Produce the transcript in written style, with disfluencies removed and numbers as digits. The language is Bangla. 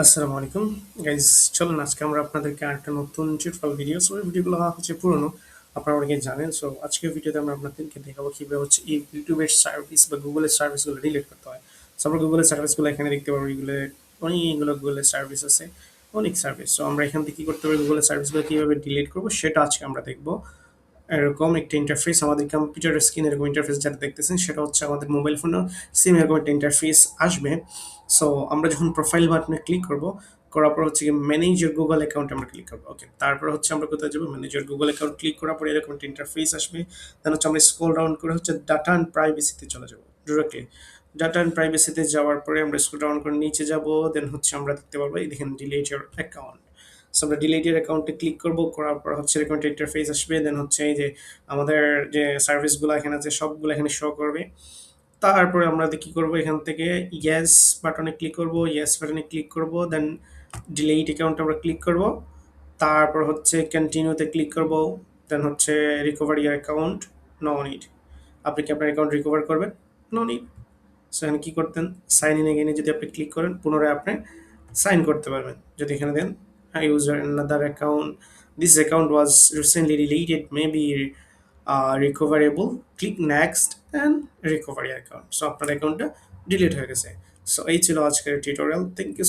আসসালামু আলাইকুম গাইজ। চলুন আজকে আমরা আপনাদেরকে আরেকটা নতুন টিউটোরিয়াল ভিডিও, সো এই ভিডিওগুলো হচ্ছে পুরনো, আপনারা অনেকে জানেন। সো আজকের ভিডিওতে আমরা আপনাদেরকে দেখাবো কীভাবে হচ্ছে এই ইউটিউবের সার্ভিস বা গুগলের সার্ভিসগুলো ডিলিট করতে হয়। সো আমরা গুগলের সার্ভিসগুলো এখানে দেখতে পাবো, এগুলো অনেকগুলো গুগলের সার্ভিস আছে, অনেক সার্ভিস। সো আমরা এখান থেকে কী করতে পারি, গুগলের সার্ভিসগুলো কীভাবে ডিলিট করবো সেটা আজকে আমরা দেখবো। এরকম একটা ইন্টারফেস আমাদের কম্পিউটারের স্ক্রিন, এরকম ইন্টারফেস যেটা দেখতেছেন সেটা হচ্ছে আমাদের মোবাইল ফোনেও সেম এরকম একটা ইন্টারফেস আসবে। সো আমরা যখন প্রোফাইল বাটনে ক্লিক করব, করার পর হচ্ছে কি ম্যানেজ ইওর গুগল অ্যাকাউন্ট আমরা ক্লিক করবো। ওকে, তারপর হচ্ছে আমরা কোথায় যাবো, manage your Google account click করার পর এরকম একটা ইন্টারফেস আসবে। দেন হচ্ছে আমরা স্ক্রল ডাউন করে হচ্ছে ডাটা অ্যান্ড প্রাইভেসিতে চলে যাবো ডিরেক্টলি। ডাটা অ্যান্ড প্রাইভেসিতে যাওয়ার পরে আমরা স্ক্রল ডাউন করে নিচে যাব। দেন হচ্ছে আমরা দেখতে পারবো এই দেখেন ডিলিট ইওর অ্যাকাউন্ট। সো আমরা ডিলিটের অ্যাকাউন্টে ক্লিক করব, করার পর হচ্ছে এরকম একটা ইন্টারফেস আসবে। দেন হচ্ছে এই যে আমাদের যে সার্ভিসগুলো এখানে আছে সবগুলো এখানে শো করবে। তারপরে আমরা কি করব, এখান থেকে ইয়েস বাটনে ক্লিক করব, ইয়েস বাটনে ক্লিক করব, দেন ডিলিট অ্যাকাউন্ট আমরা ক্লিক করব। তারপর হচ্ছে কন্টিনিউতে ক্লিক করব। দেন হচ্ছে recover your account, no need. আপনি কি আপনার অ্যাকাউন্ট রিকভার করবেন? No need. সো এখানে কি করতেন, সাইন ইন এগেইনে যদি আপনি ক্লিক করেন পুনরায় আপনি সাইন করতে পারবেন। যদি এখানে then user another account, this account was recently deleted, maybe recoverable, click next and recover your account. So আপনার অ্যাকাউন্টটা ডিলিট হয়ে গেছে। সো এই ছিল আজকের টিউটোরিয়াল। Thank you.